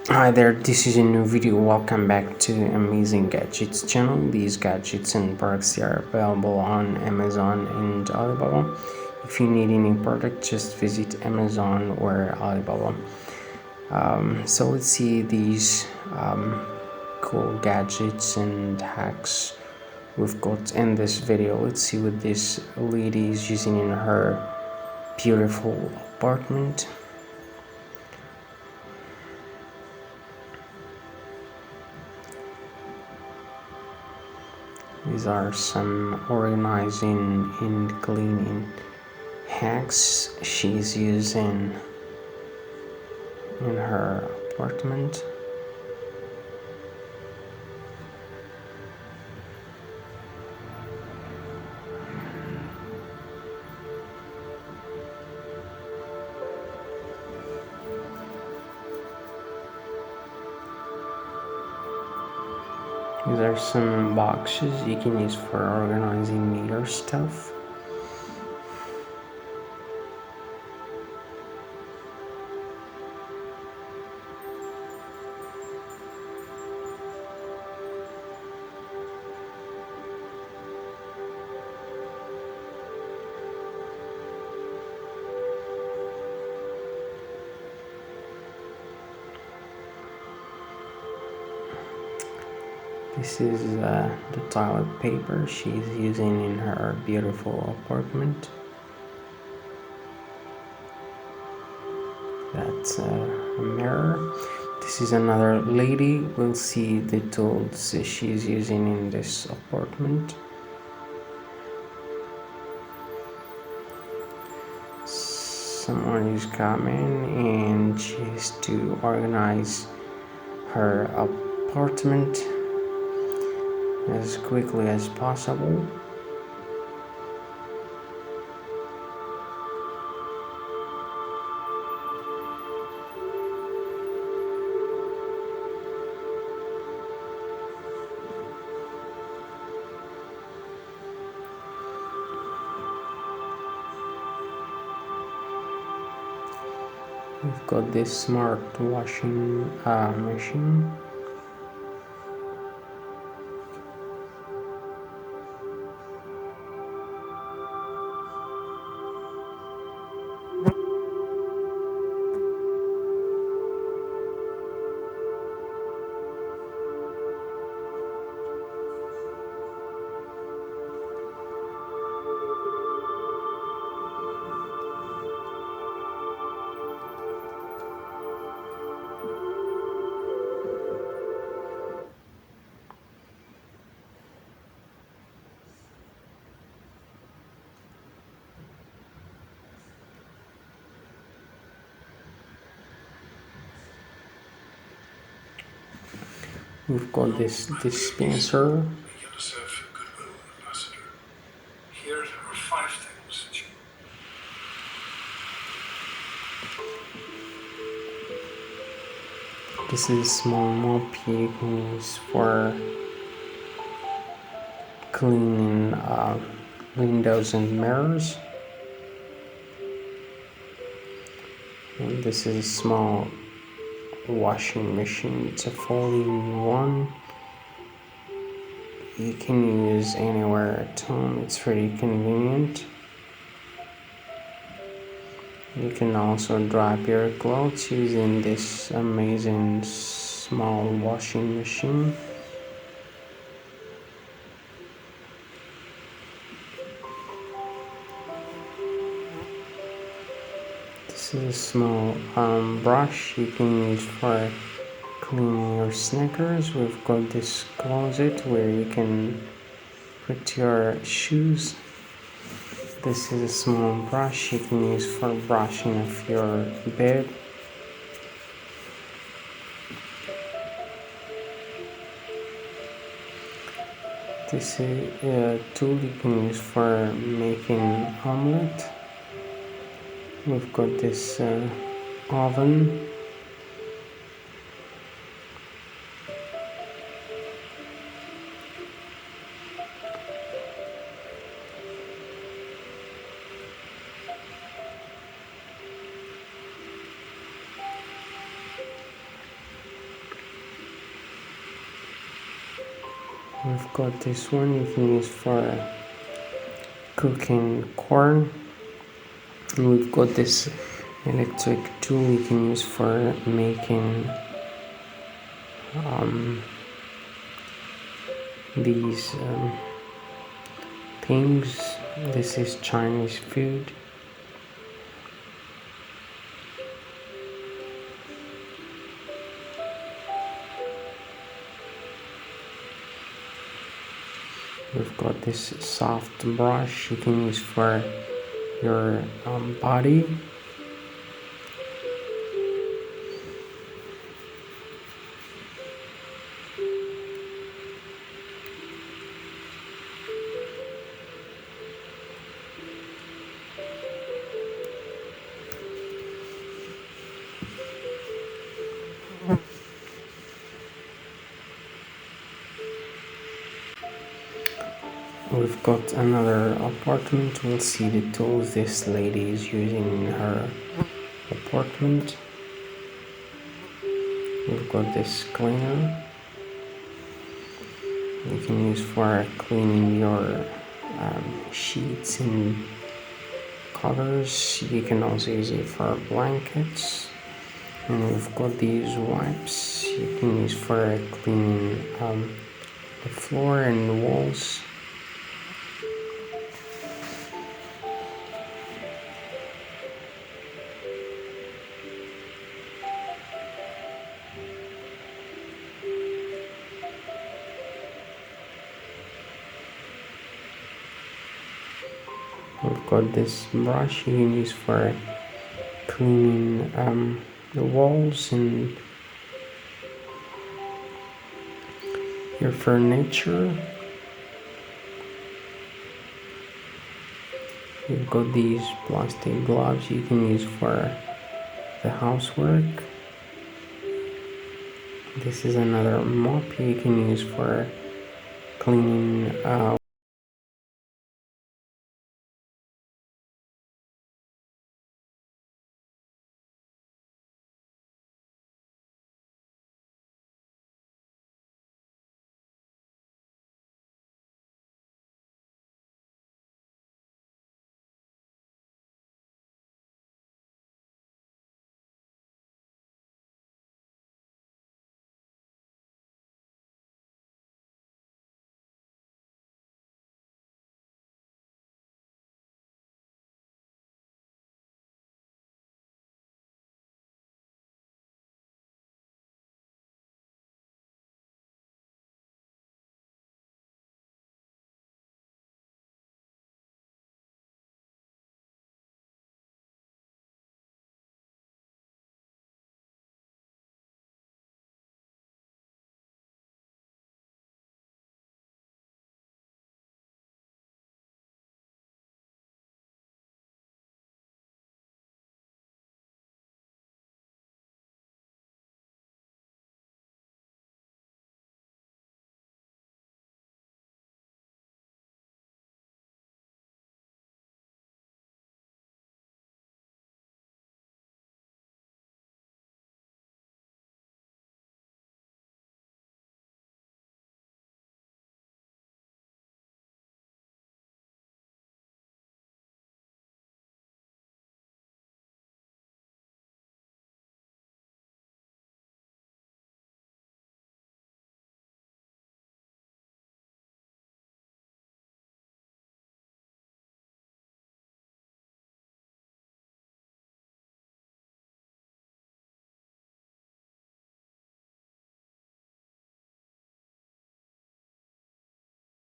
Hi there, this is a new video. Welcome back to Amazing Gadgets channel. These gadgets and products are available on Amazon and Alibaba. If you need any product, just visit Amazon or Alibaba. So let's see these cool gadgets and hacks we've got in this video. Let's see what this lady is using in her beautiful apartment. These are some organizing and cleaning hacks she's using in her apartment. These are some boxes you can use for organizing your stuff. This is the toilet paper she's using in her beautiful apartment. That's a mirror. This is another lady. We'll see the tools she's using in this apartment. Someone is coming and she has to organize her apartment as quickly as possible. We've got this smart washing machine. We've got this dispenser. Here are 5 things. This is a small mop you can use for cleaning windows and mirrors. And this is a small washing machine. It's a fold-in-one. You can use anywhere at home. It's pretty convenient. You can also dry your clothes using this amazing small washing machine. This is a small brush you can use for cleaning your sneakers. We've got this closet where you can put your shoes. This is a small brush you can use for brushing off your bed. This is a tool you can use for making omelette. We've got this oven. We've got this one you can use for cooking corn, and we've got this electric tool you can use for making these things. This is Chinese food. We've got this soft brush you can use for your body. We've got another apartment. We'll see the tools this lady is using in her apartment. We've got this cleaner you can use for cleaning your sheets and covers. You can also use it for blankets. And we've got these wipes you can use for cleaning the floor and the walls. We've got this brush you can use for cleaning the walls and your furniture. You've got these plastic gloves you can use for the housework. This is another mop you can use for cleaning